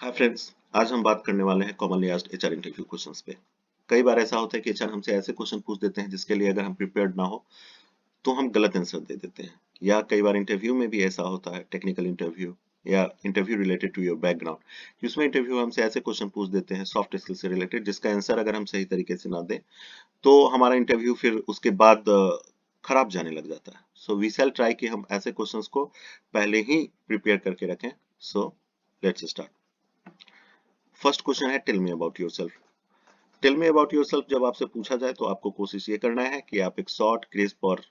Hi friends, आज हम बात करने वाले हैं commonly asked HR interview questions पे। कई बार ऐसा होता है कि एचआर हमसे ऐसे क्वेश्चन पूछ देते हैं जिसके लिए अगर हम प्रिपेयर्ड ना हो तो हम गलत आंसर दे देते हैं। या कई बार इंटरव्यू में भी ऐसा होता है, टेक्निकल इंटरव्यू या interview related to your background, कि उसमें इंटरव्यू हमसे ऐसे क्वेश्चन पूछ देते हैं सॉफ्ट स्किल से रिलेटेड जिसका आंसर अगर हम सही तरीके से ना दें तो हमारा इंटरव्यू फिर उसके बाद खराब जाने लग जाता है। सो वी शैल ट्राई कि हम ऐसे क्वेश्चंस को पहले ही प्रिपेयर करके रखें। So let's start. First question है, tell me about yourself. Tell me about yourself जब आपसे पूछा जाए तो आपको कोशिश ये करना है कि आप एक शॉर्ट क्रिस्प और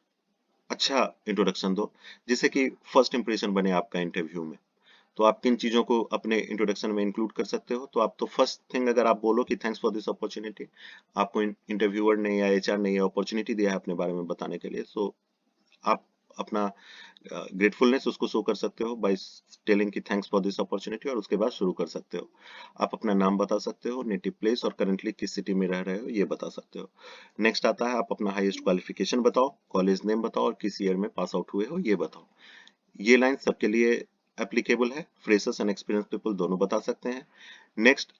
अच्छा इंट्रोडक्शन दो जिससे कि फर्स्ट इंप्रेशन बने आपका इंटरव्यू में। तो आप किन चीजों को अपने इंट्रोडक्शन में इंक्लूड कर सकते हो? तो आप तो फर्स्ट थिंग अगर आप बोलो कि थैंक्स फॉर दिस अपॉर्चुनिटी, आपको इंटरव्यूअर ने या एचआर ने ये अपॉर्चुनिटी दिया है अपने बारे में बताने के लिए, सो आप अपना ग्रेटफुलनेस उसको शो कर सकते हो बाय टेलिंग कि थैंक्स फॉर दिस अपॉर्चुनिटी, और उसके बाद शुरू कर सकते हो। आप अपना नाम बता सकते हो, नेटिव प्लेस और करंटली किस सिटी में रह रहे हो ये बता सकते हो। नेक्स्ट आता है, आप अपना हाईएस्ट क्वालिफिकेशन बताओ, कॉलेज नेम बताओ और किस ईयर में पास आउट हुए हो ये बताओ। ये लाइन सबके लिए एप्लीकेबल है, फ्रेशर्स एंड एक्सपीरियंस पीपल दोनों बता सकते हैं। नेक्स्ट,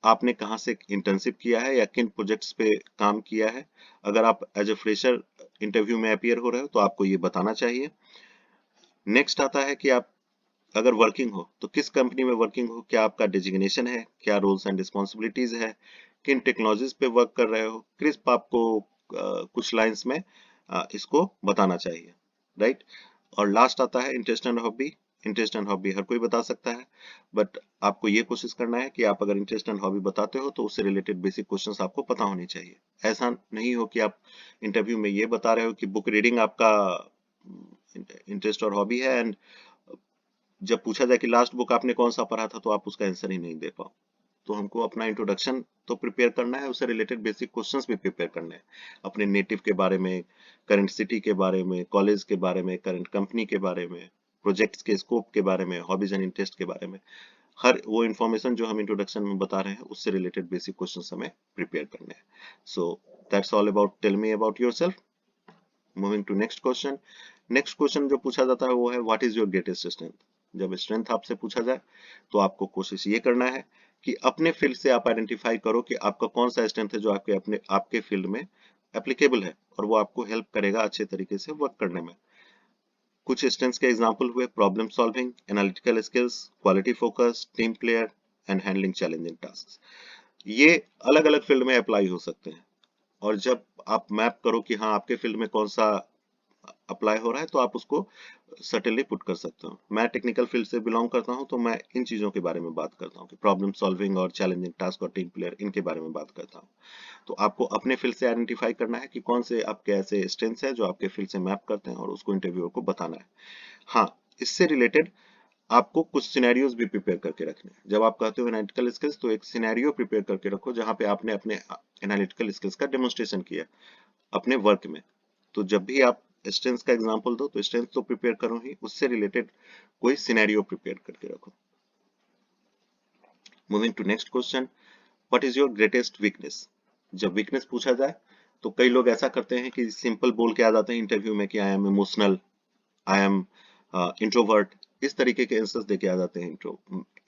आपने कहाँ से इंटर्नशिप किया है या किन प्रोजेक्ट्स पे काम किया है। अगर आप एज ए फ्रेशर इंटरव्यू में अपीयर हो रहे हो तो आपको ये बताना चाहिए। नेक्स्ट आता है कि आप अगर वर्किंग हो तो किस कंपनी में वर्किंग हो, क्या आपका डेजिग्नेशन है, क्या रोल्स एंड रिस्पॉन्सिबिलिटीज है, किन टेक्नोलॉजीज पे वर्क कर रहे हो। क्रिस्प आपको कुछ लाइंस में इसको बताना चाहिए, राइट। और लास्ट आता है interest and hobby. Interest and hobby हर कोई बता सकता है, बट आपको ये कोशिश करना है कि आप अगर इंटरेस्ट एंड हॉबी बताते हो तो उससे रिलेटेड बेसिक क्वेश्चंस आपको पता होनी चाहिए। ऐसा नहीं हो कि आप इंटरव्यू में ये बता रहे हो कि बुक रीडिंग आपका इंटरेस्ट और हॉबी है, एंड जब पूछा जाए कि लास्ट बुक आपने कौन सा पढ़ा था तो आप उसका आंसर ही नहीं दे पाओ। तो हमको अपना इंट्रोडक्शन तो प्रिपेयर करना है, उससे रिलेटेड बेसिक क्वेश्चंस भी प्रिपेयर करने हैं, अपने नेटिव के बारे में, करंट सिटी के बारे में, कॉलेज के बारे में, करंट कंपनी के बारे में, प्रोजेक्ट्स के स्कोप के बारे में, हॉबीज एंड इंटरेस्ट के बारे में। हर वो इन्फॉर्मेशन जो हम इंट्रोडक्शन में बता रहे हैं उससे रिलेटेड बेसिक क्वेश्चंस हमें प्रिपेयर करने हैं। So that's all about tell me about yourself. Moving to next question. Next question जो पूछा जाता है वो है, what is your greatest strength. जब स्ट्रेंथ आपसे पूछा जाए तो आपको कोशिश ये करना है कि अपने फील्ड से आप आइडेंटिफाई करो कि आपका कौन सा स्ट्रेंथ है जो आपके फील्ड में एप्लीकेबल है और वो आपको हेल्प करेगा अच्छे तरीके से वर्क करने में। कुछ स्ट्रेंथ्स के एग्जांपल हुए, problem solving, analytical skills, quality focus, team player and handling challenging task. ये अलग अलग फील्ड में अप्लाई हो सकते हैं, और जब आप मैप करो कि हाँ आपके फील्ड में कौन सा अप्लाई हो रहा है तो आप उसको सर्टेनली पुट कर सकते हो। मैं टेक्निकल फील्ड से बिलोंग करता हूं तो मैं इन चीजों के बारे में बात करता हूँ कि प्रॉब्लम सॉल्विंग और चैलेंजिंग टास्क और टीम प्लेयर इनके बारे में बात करता हूँ। तो आपको अपने फील्ड से आइडेंटिफाई करना है कि कौन से आपके ऐसे स्ट्रेंथ्स है जो आपके फील्ड से मैप करते हैं और उसको इंटरव्यूअर को बताना है। हाँ, इससे रिलेटेड आपको कुछ सिनेरियोज भी प्रिपेयर करके रखने हैं। जब आप कहते हो एनालिटिकल स्किल्स तो एक सिनेरियो प्रिपेयर करके रखो जहां पे आपने अपने एनालिटिकल स्किल्स का डेमोन्स्ट्रेशन किया अपने वर्क में। तो जब भी आप स्ट्रेंथ का एग्जांपल दो तो स्ट्रेंथ तो प्रिपेयर करो ही, उससे रिलेटेड कोई सिनेरियो प्रिपेयर करके रखो। Moving to next question, what is your greatest weakness. जब वीकनेस पूछा जाए तो कई लोग ऐसा करते हैं कि सिंपल बोल के आ जाते हैं इंटरव्यू में कि I am emotional, I am introvert, इस तरीके के आंसर्स देके आ जाते हैं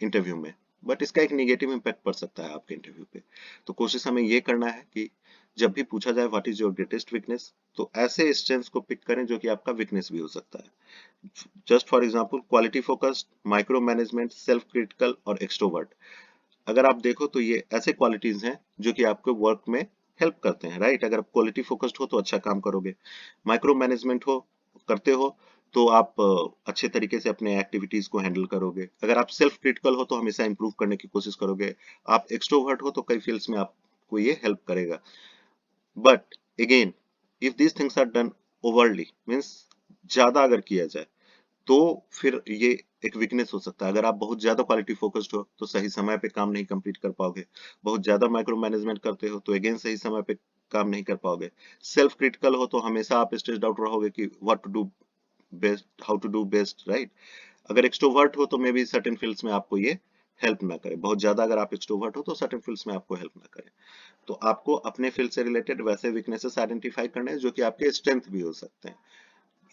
इंटरव्यू में। बट इसका एक नेगेटिव इम्पैक्ट पड़ सकता है आपके इंटरव्यू पे। तो कोशिश हमें ये करना है कि जब भी पूछा जाए what is your greatest weakness तो ऐसे स्ट्रेंथ्स को पिक करें जो कि आपका वीकनेस भी हो सकता है। Just for example, quality focused, micro management, self critical और एक्सट्रोवर्ट। अगर आप देखो तो ये ऐसे क्वालिटीज हैं जो कि आपके वर्क में हेल्प करते हैं, राइट। अगर आप क्वालिटी फोकस्ड हो तो अच्छा काम करोगे, माइक्रो मैनेजमेंट हो करते हो तो आप अच्छे तरीके से अपने एक्टिविटीज को हैंडल करोगे। अगर आप सेल्फ क्रिटिकल हो तो हमेशा इंप्रूव करने की कोशिश करोगे। आप एक्सट्रोवर्ट हो तो कई फील्ड्स में आपको ये हेल्प करेगा। But again, if these things are done overly means ज्यादा अगर किया जाए तो फिर ये एक वीकनेस हो सकता है। अगर आप बहुत ज्यादा क्वालिटी फोकस्ड हो तो सही समय पे काम नहीं कंप्लीट कर पाओगे। बहुत ज्यादा माइक्रो मैनेजमेंट करते हो तो अगेन सही समय पे काम नहीं कर पाओगे। सेल्फ क्रिटिकल हो तो हमेशा आप स्ट्रेस्ड आउट रहोगे कि what to do best, how to do best, right. अगर एक्सट्रोवर्ट हो तो मे बी सर्टेन फील्ड्स में आपको ये हेल्प ना करे। बहुत ज्यादा अगर आप एक्सट्रोवर्ट हो तो सर्टेन फील्ड्स में आपको हेल्प ना करे। तो आपको अपने फील्ड से रिलेटेड वैसे वीकनेसेस आइडेंटिफाई करने हैं जो कि आपके स्ट्रेंथ भी हो सकते हैं।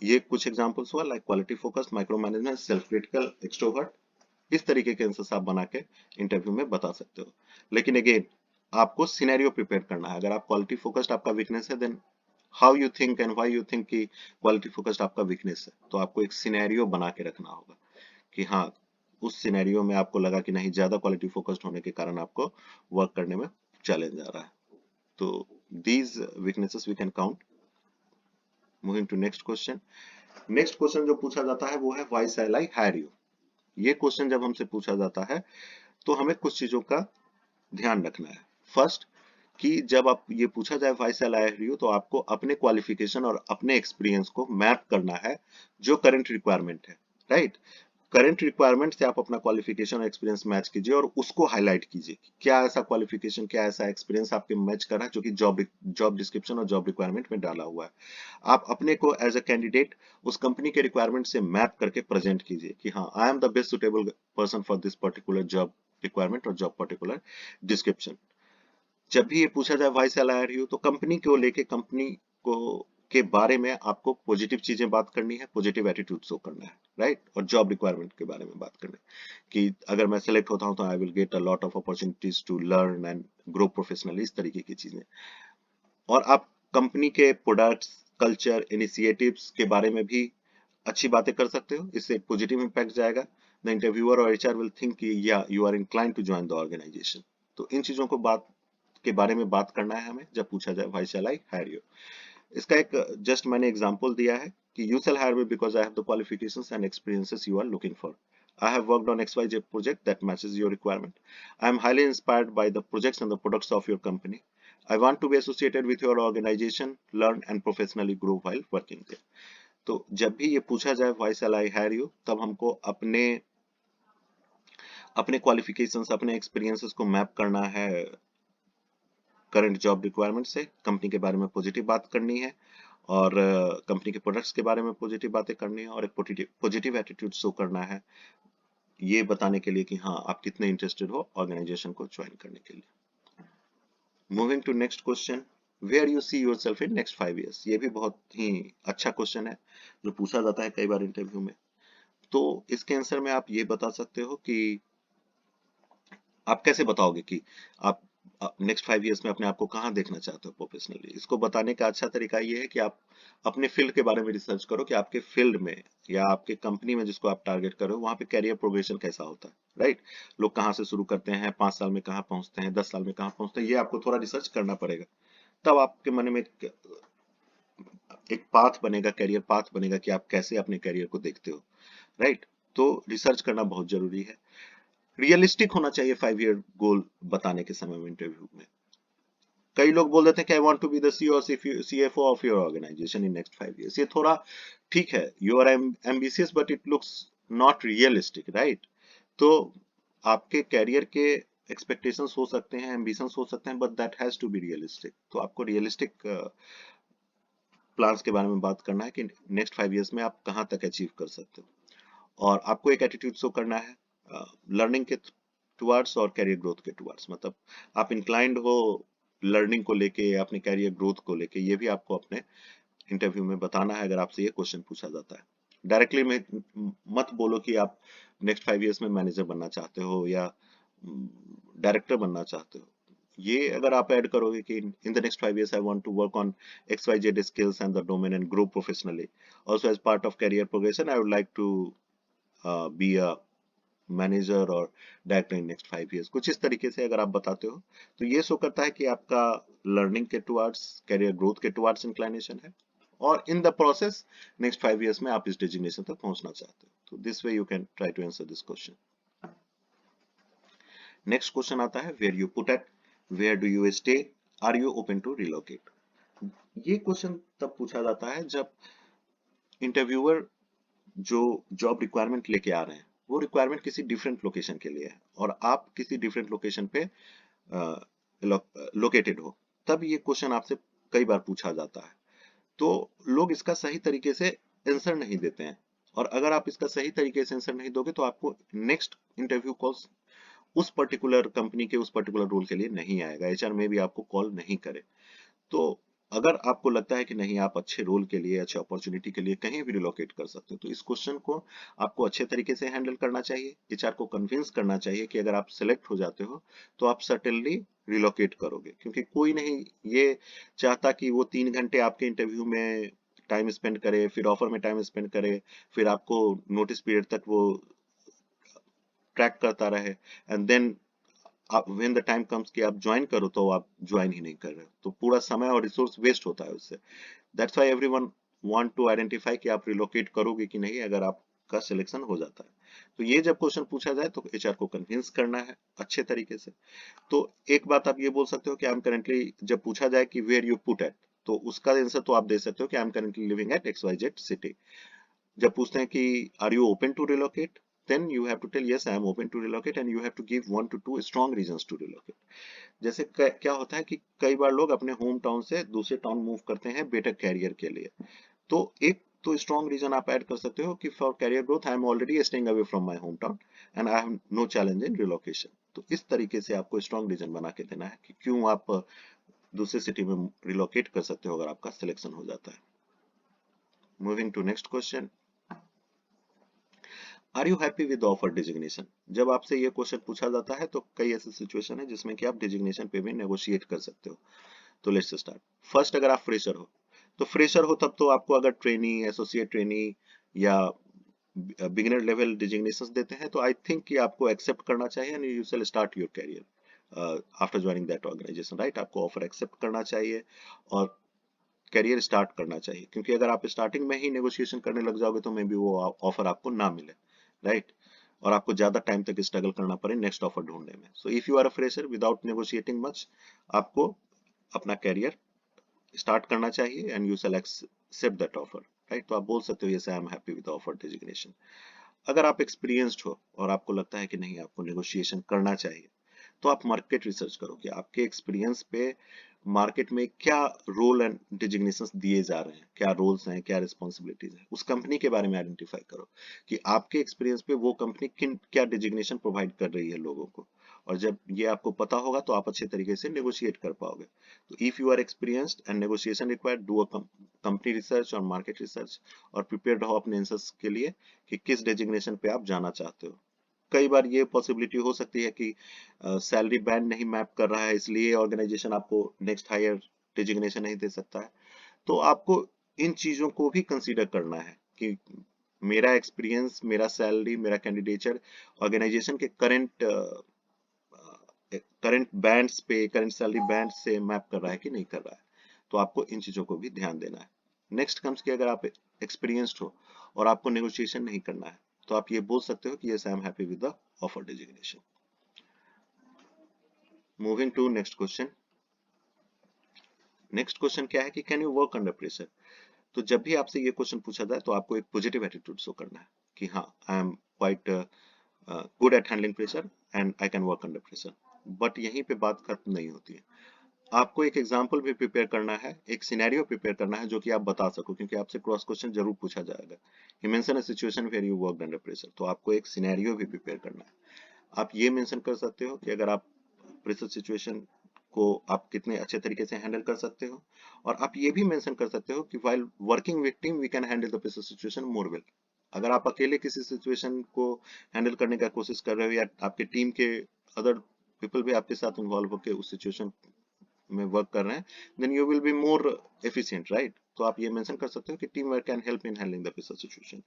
ये कुछ एग्जांपल्स हुआ, like quality focus, micro management, self critical, extrovert. इस तरीके के आंसर्स आप बना के इंटरव्यू में बता सकते हो। लेकिन अगेन आपको सिनेरियो प्रिपेयर करना है। अगर आप क्वालिटी फोकस्ड आपका वीकनेस है, then how you think and why you think कि क्वालिटी फोकस्ड आपका वीकनेस है, तो आपको एक सिनेरियो बना के रखना होगा कि हाँ, उस सिनेरियो में आपको लगा कि नहीं, ज्यादा क्वालिटी फोकस्ड होने के कारण आपको वर्क करने में चैलेंज आ रहा है। तो these weaknesses we can count. Moving to next question. Next question जो पूछा जाता है वो है why shall I hire you. ये क्वेश्चन जब हमसे पूछा जाता है तो हमें कुछ चीजों का ध्यान रखना है। फर्स्ट, कि जब आप ये पूछा जाए why shall I hire you, तो आपको अपने क्वालिफिकेशन और अपने एक्सपीरियंस को मैप करना है जो करंट रिक्वायरमेंट है, राइट। करंट रिक्वायरमेंट से आप अपना क्वालिफिकेशन और एक्सपीरियंस मैच कीजिए और उसको हाईलाइट कीजिए। क्या ऐसा क्वालिफिकेशन, क्या ऐसा एक्सपीरियंस आपके मैच कर रहा है जो कि जॉब डिस्क्रिप्शन और जॉब रिक्वायरमेंट में डाला हुआ है। आप अपने को एज अ कैंडिडेट उस कंपनी के रिक्वायरमेंट से मैप करके प्रेजेंट कीजिए कि हाँ, I am the best suitable person for this particular job requirement और जॉब पर्टिकुलर डिस्क्रिप्शन। जब भी ये पूछा जाए why shall I hire you, तो कंपनी को लेके, कंपनी को के बारे में आपको पॉजिटिव चीजें बात करनी है, पॉजिटिव एटीट्यूड शो करना है, राइट। और जॉब रिक्वायरमेंट के बारे में बात करनी है कि अगर मैं सेलेक्ट होता हूं तो I will get a lot of opportunities to learn and grow professionally, इस तरीके की चीजें। और आप कंपनी के प्रोडक्ट्स, कल्चर, इनिशिएटिव्स के बारे में भी अच्छी बातें कर सकते हो। इससे एक पॉजिटिव इंपैक्ट जाएगा। द इंटरव्यूअर और एचआर विल थिंक या you are inclined to join the organisation. तो इन चीजों को बात के बारे में बात करना है हमें जब पूछा जाए why shall I hire you. इसका एक जस्ट मैंने एग्जांपल दिया है कि you shall hire me because I have the qualifications and experiences you are looking for. I have worked on XYZ project that matches your requirement. I am highly inspired by the projects and the products of your company. I want to be associated with your organization, learn and professionally grow while working there. तो जब भी ये पूछा जाए why shall I hire you, तब हमको अपने अपने क्वालिफिकेशंस, अपने एक्सपीरियंसेस को मैप करना है करंट जॉब रिक्वायरमेंट से, कंपनी के बारे में पॉजिटिव बात करनी है और कंपनी के प्रोडक्ट्स के बारे में पॉजिटिव बातें करनी है और एक पॉजिटिव एटीट्यूड शो करना है, ये बताने के लिए कि हाँ, आप कितने इंटरेस्टेड हो ऑर्गेनाइजेशन को ज्वाइन करने के लिए। Moving to next question, where you see yourself in next 5 years। ये भी बहुत ही अच्छा क्वेश्चन है जो पूछा जाता है कई बार इंटरव्यू में। तो इसके आंसर में आप ये बता सकते हो कि आप कैसे बताओगे कि आप नेक्स्ट 5 years में अपने आप को कहाँ देखना चाहते हो प्रोफेशनली। इसको बताने का अच्छा तरीका ये है कि आप अपने फील्ड के बारे में रिसर्च करो कि आपके फील्ड में या आपके कंपनी में जिसको आप टारगेट करो वहाँ पे कैरियर प्रोग्रेशन कैसा होता है, राइट। लोग कहाँ से शुरू करते हैं, 5 साल में कहाँ पहुंचते हैं, 10 साल में कहाँ पहुंचते हैं, ये आपको थोड़ा रिसर्च करना पड़ेगा। तब आपके मन में एक पाथ बनेगा, कैरियर पाथ बनेगा कि आप कैसे अपने कैरियर को देखते हो, राइट। तो रिसर्च करना बहुत जरूरी है। रियलिस्टिक होना चाहिए 5 year गोल बताने के समय में इंटरव्यू में। कई लोग बोल देते हैं कि I want to be the CEO और CFO of your organisation in next 5 years। ये थोड़ा ठीक है, you are ambitious but it looks not realistic, right. तो आपके कैरियर के एक्सपेक्टेशंस हो सकते हैं, एम्बिशंस हो सकते हैं, but that has to be realistic. तो आपको रियलिस्टिक प्लान्स के बारे में बात करना है कि नेक्स्ट 5 years में आप कहाँ तक अचीव कर सकते हो। और आपको एक एटीट्यूड शो करना है लर्निंग के टुवर्ड्स और कैरियर ग्रोथ के टुवर्ड्स। मतलब आप इंक्लाइंड हो लर्निंग को लेके, अपने कैरियर ग्रोथ को लेके, ये भी आपको अपने इंटरव्यू में बताना है अगर आपसे ये क्वेश्चन पूछा जाता है। डायरेक्टली में मत बोलो कि आप नेक्स्ट 5 years में मैनेजर बनना चाहते हो या डायरेक्टर बनना चाहते हो। ये अगर आप ऐड करोगे कि in the next 5 years I want to work on XYZ skills and the domain and grow professionally, also as part of career progression I would like to be a manager और director in next 5 years, कुछ इस तरीके से अगर आप बताते हो तो ये शो करता है कि आपका लर्निंग के टुवर्ड्स, कैरियर ग्रोथ के टुवर्ड्स इंक्लाइनेशन है और in the process next 5 years में आप इस डेजिग्नेशन तक पहुंचना चाहते हो। तो this way you can try to answer this question. Next question आता है where you put at, where do you stay, are you open to relocate. ये क्वेश्चन तब पूछा जाता है जब इंटरव्यूअर जो जॉब रिक्वायरमेंट लेके आ रहे हैं वो रिक्वायरमेंट किसी डिफरेंट लोकेशन के लिए है और आप किसी डिफरेंट लोकेशन पे लोकेटेड हो, तब ये क्वेश्चन आपसे कई बार पूछा जाता है। तो लोग इसका सही तरीके से आंसर नहीं देते हैं और अगर आप इसका सही तरीके से आंसर नहीं दोगे तो आपको नेक्स्ट इंटरव्यू कॉल उस पर्टिकुलर कंपनी के उस पर्टिकुलर रोल के लिए नहीं आएगा, एचआर में भी आपको कॉल नहीं करे। तो अगर आपको लगता है कि नहीं आप अच्छे रोल के लिए, अच्छे अपॉर्चुनिटी के लिए कहीं भी रिलोकेट कर सकते हो, तो इस क्वेश्चन को आपको अच्छे तरीके से हैंडल करना चाहिए। एचआर को कन्विंस करना चाहिए कि अगर आप सिलेक्ट हो जाते हो तो आप सर्टेनली रिलोकेट करोगे, क्योंकि कोई नहीं ये चाहता कि वो 3 घंटे आपके इंटरव्यू में टाइम स्पेंड करे, फिर ऑफर में टाइम स्पेंड करे, फिर आपको नोटिस पीरियड तक वो ट्रैक करता रहे, एंड देन आप व्हेन द टाइम कम्स कि आप ज्वाइन करो तो आप ज्वाइन ही नहीं कर रहे हो, तो पूरा समय और रिसोर्स वेस्ट होता है उससे। That's why everyone want to identify कि आप रिलोकेट करोगे कि नहीं अगर आपका सिलेक्शन हो जाता है। तो ये जब क्वेश्चन पूछा जाए तो एचआर को कन्विंस करना है अच्छे तरीके से। तो एक बात आप ये बोल सकते हो कि आई एम करेंटली, जब पूछा जाए कि वेयर यू पुट एट, तो उसका आंसर तो आप दे सकते हो कि I am currently living at XYZ city. जब पूछते हैं कि are you open to relocate, then you have to tell yes I am open to relocate and you have to give 1 to 2 strong reasons to relocate। जैसे क्या होता है कि कई बार लोग अपने होम टाउन से दूसरे टाउन मूव करते हैं बेटर कैरियर के लिए, तो एक तो स्ट्रॉन्ग रीजन आप ऐड कर सकते हो कि for career growth I am already staying away from my home town and I have no challenge in relocation. तो इस तरीके से आपको स्ट्रॉन्ग रीजन बना के देना है कि क्यों आप दूसरे सिटी में रिलोकेट कर सकते हो अगर आपका सिलेक्शन हो जाता है। Moving to next question, are you happy with offer designation. जब आपसे ये क्वेश्चन पूछा जाता है तो कई ऐसे सिचुएशन है जिसमें कि आप डिजिग्नेशन पे भी नेगोशिएट कर सकते हो। तो लेट्स स्टार्ट। फर्स्ट, अगर आप फ्रेशर हो तो फ्रेशर हो तब तो आपको अगर ट्रेनी, एसोसिएट ट्रेनी या बिगिनर लेवल डिजिग्नेशन देते हैं तो आई थिंक कि आपको एक्सेप्ट करना चाहिए and you will start your career after joining that organisation, right. आपको ऑफर एक्सेप्ट करना चाहिए और करियर स्टार्ट करना चाहिए, क्योंकि अगर आप स्टार्टिंग में ही नेगोशिएशन करने लग जाओगे तो मे बी वो ऑफर आपको ना मिले, राइट, और आपको ज्यादा टाइम तक स्ट्रगल करना पड़े नेक्स्ट ऑफर ढूंढने में। So if you are a fresher without negotiating much, आपको अपना करियर स्टार्ट करना चाहिए and you will accept that offer, right. तो आप बोल सकते हो yes I am happy with offer designation. अगर आप एक्सपीरियंस्ड हो और आपको लगता है कि नहीं आपको नेगोशिएशन करना चाहिए, तो आप मार्केट रिसर्च करो कि आपके एक्सपीरियंस पे मार्केट में क्या रोल एंड डिजिग्नेशंस दिए जा रहे हैं, क्या रोल्स हैं, क्या रिस्पॉन्सिबिलिटीज हैं, उस कंपनी के बारे में आइडेंटिफाई करो कि आपके एक्सपीरियंस पे वो कंपनी किन क्या डिजिग्नेशन प्रोवाइड कर रही है लोगों को। और जब ये आपको पता होगा तो आप अच्छे तरीके से नेगोशिएट कर पाओगे। तो if you are experienced and negotiation required, do a company research और मार्केट रिसर्च और प्रिपेयर रहो अपने आंसर्स के लिए कि किस डेजिग्नेशन पे आप जाना चाहते हो। कई बार ये पॉसिबिलिटी हो सकती है कि सैलरी बैंड नहीं मैप कर रहा है, इसलिए ऑर्गेनाइजेशन आपको नेक्स्ट हायर डेजिग्नेशन नहीं दे सकता है। तो आपको इन चीजों को भी कंसीडर करना है कि मेरा एक्सपीरियंस, मेरा सैलरी, मेरा कैंडिडेचर ऑर्गेनाइजेशन के करंट बैंड्स पे, करंट सैलरी बैंड से मैप कर रहा है कि नहीं कर रहा है। तो आपको इन चीजों को भी ध्यान देना है। नेक्स्ट कम्स कि अगर आप एक्सपीरियंस्ड हो और आपको नेगोशिएशन नहीं करना है तो आप ये बोल सकते हो कि yes I am happy with the offer designation. Moving to next question. Next question क्या है कि can you work under pressure. तो जब भी आपसे ये क्वेश्चन पूछा जाए तो आपको एक पॉजिटिव एटीट्यूड शो करना है कि हाँ I am quite good at handling pressure and I can work under pressure. But यहीं पे बात खत्म नहीं होती है। आपको एक एग्जाम्पल भी प्रिपेयर करना है, एक सिनेरियो प्रिपेयर करना है जो कि आप बता सको, क्योंकि आपसे क्रॉस क्वेश्चन जरूर पूछा जाएगा। You mention a situation where you worked under pressure, तो आपको एक सिनेरियो भी प्रिपेयर करना है। आप ये मेंशन कर सकते हो कि अगर आप प्रेशर सिचुएशन को आप कितने अच्छे तरीके से हैंडल कर सकते हो, और आप ये भी मेंशन कर सकते हो कि while working with team we can handle the pressure situation more well. अगर आप अकेले किसी सिचुएशन को हैंडल करने का कोशिश कर रहे हो या आपके टीम के अदर पीपल भी आपके साथ इन्वॉल्व होकर उस सिचुएशन में वर्क कर रहे हैं, then you will be more efficient, right. तो आप ये मेंशन कर सकते हो कि team work can help in handling the pressure situation.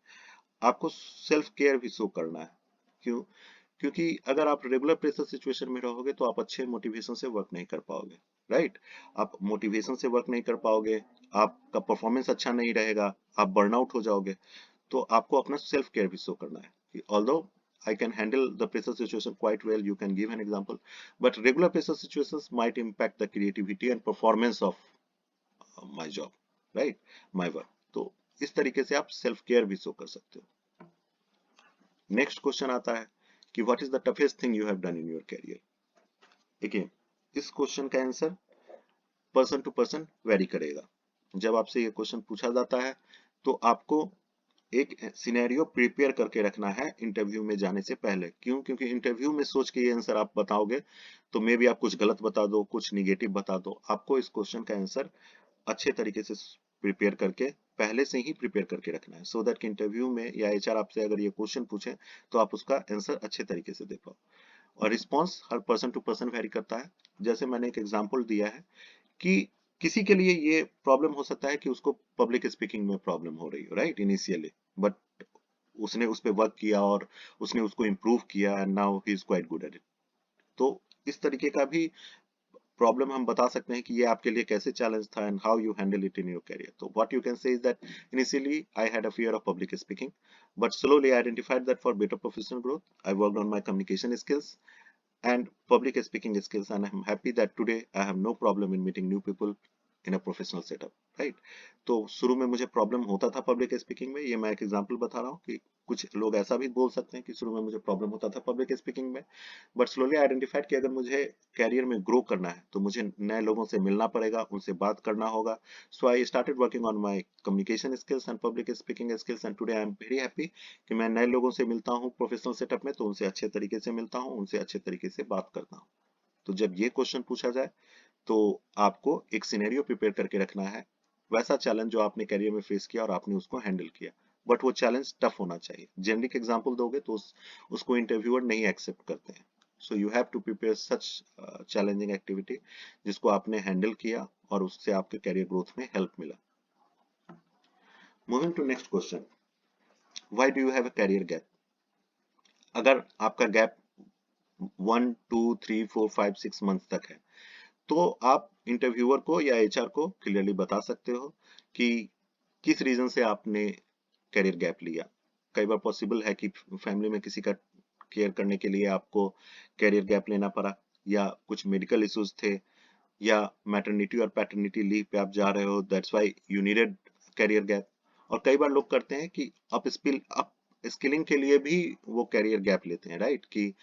आपको सेल्फ केयर भी शो करना है। क्यों? क्योंकि अगर आप रेगुलर प्रेशर सिचुएशन में रहोगे तो आप अच्छे मोटिवेशन से वर्क नहीं कर पाओगे, राइट। आप मोटिवेशन से वर्क नहीं कर पाओगे, आपका परफॉर्मेंस अच्छा नहीं रहेगा, आप बर्नआउट हो जाओगे। तो आपको अपना सेल्फ केयर भी शो करना है कि although I can handle the pressure situation quite well, you can give an example, but regular pressure situations might impact the creativity and performance of my job, right, my work। तो इस तरीके से आप self care भी show कर सकते हो। Next question आता है कि what is the toughest thing you have done in your career. Again this question का answer person to person vary करेगा। जब आपसे ये क्वेश्चन पूछा जाता है तो आपको एक सिनेरियो प्रिपेयर करके रखना है इंटरव्यू में जाने से पहले। क्यों? क्योंकि इंटरव्यू में सोच के ये आंसर आप बताओगे तो मे बी आप कुछ गलत बता दो, कुछ निगेटिव बता दो। आपको इस क्वेश्चन का आंसर अच्छे तरीके से प्रिपेयर करके पहले से ही प्रिपेयर करके रखना है, सो दैट कि इंटरव्यू में या एचआर आपसे अगर ये क्वेश्चन पूछे तो आप उसका आंसर अच्छे तरीके से दे पाओ। और रिस्पॉन्स हर पर्सन टू पर्सन वेरी करता है। जैसे मैंने एक एग्जांपल दिया है कि किसी के लिए ये प्रॉब्लम हो सकता है कि उसको पब्लिक स्पीकिंग में प्रॉब्लम हो रही हो, राइट, इनिशियली, बट उसने उस पे वर्क किया और उसने उसको इम्प्रूव किया and now he is quite good at it. तो इस तरीके का भी प्रॉब्लम हम बता सकते हैं कि ये आपके लिए कैसे चैलेंज था and how you handle it in your career. तो what you can say is that initially I had a fear of public speaking, but slowly I identified that for better professional growth I worked on my communication skills and public speaking skills, and I'm happy that today I have no problem in meeting new people in a professional setup, right? तो शुरू में मुझे problem होता था public speaking में, ये मैं एक एग्जांपल बता रहा हूँ कि कुछ लोग ऐसा भी बोल सकते हैं कि शुरू में मुझे प्रॉब्लम होता था पब्लिक स्पीकिंग में, बट स्लोली आइडेंटिफाइड कि अगर मुझे कैरियर में ग्रो करना है तो मुझे नए लोगों से मिलना पड़ेगा, उनसे बात करना होगा। So I started working on my communication skills and public speaking skills, and today I am very happy कि मैं नए लोगों से मिलता हूँ प्रोफेशनल सेटअप में, तो उनसे अच्छे तरीके से मिलता हूँ, उनसे अच्छे तरीके से बात करता हूँ। तो जब ये क्वेश्चन पूछा जाए तो आपको एक सिनेरियो प्रिपेयर करके रखना है, वैसा चैलेंज जो आपने करियर में फेस किया और आपने उसको हैंडल किया, बट वो चैलेंज टफ होना चाहिए। जेनरिक एग्जांपल दोगे तो उसको इंटरव्यूअर नहीं एक्सेप्ट करते हैं। So you have to prepare such challenging activity जिसको आपने हैंडल किया और उससे आपके करियर ग्रोथ में हेल्प मिला। Moving to next question, why do you have a career gap? अगर आपका गैप 1 2 3 4 5 6 मंथ तक है तो आप इंटरव्यूअर को या एचआर को क्लियरली बता सकते हो कि किस रीजन से आपने करियर गैप लिया। कई बार पॉसिबल है कि फैमिली में किसी का केयर करने के लिए आपको करियर गैप लेना पड़ा, या कुछ मेडिकल इश्यूज थे, या मैटरनिटी और पैटर्निटी लीव पे आप जा रहे हो, that's why you needed career gap. और कई बार लोग करते हैं कि अप स्किलिंग के लिए भी वो करियर गैप लेते हैं, राइट, कि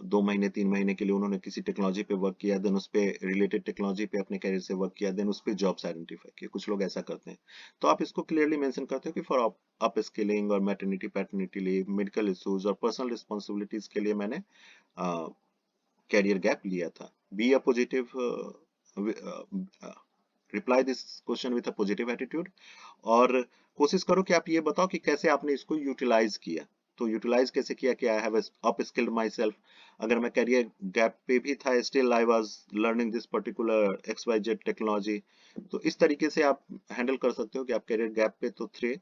2 महीने 3 महीने के लिए उन्होंने किसी टेक्नोलॉजी पे वर्क किया, देन उस पे रिलेटेड टेक्नोलॉजी पे अपने करियर से वर्क किया, देन उस पे जॉब्स आइडेंटिफाई किए। कुछ लोग ऐसा करते हैं। तो आप इसको क्लियरली मेंशन करते हो कि फॉर अप स्किलिंग और maternity paternity leave, medical issues और पर्सनल रिस्पॉन्सिबिलिटीज के लिए मैंने कैरियर गैप लिया था। Be a positive, reply this question with a positive attitude, और कोशिश करो कि आप ये बताओ कि कैसे आपने इसको यूटिलाइज किया। तो यूटिलाइज कैसे किया कि I have up skilled my self. अगर मैं करियर गैप पे भी था, still I was learning this particular XYZ technology. तो इस तरीके से आप हैंडल कर सकते हो कि आप करियर गैप पे तो थे,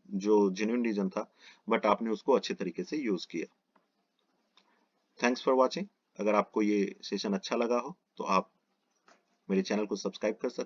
जो जेन्युइन रीजन था, बट आपने उसको अच्छे तरीके से यूज किया। Thanks for watching. अगर आपको ये सेशन अच्छा लगा हो तो आप मेरे चैनल को सब्सक्राइब कर सकते हैं।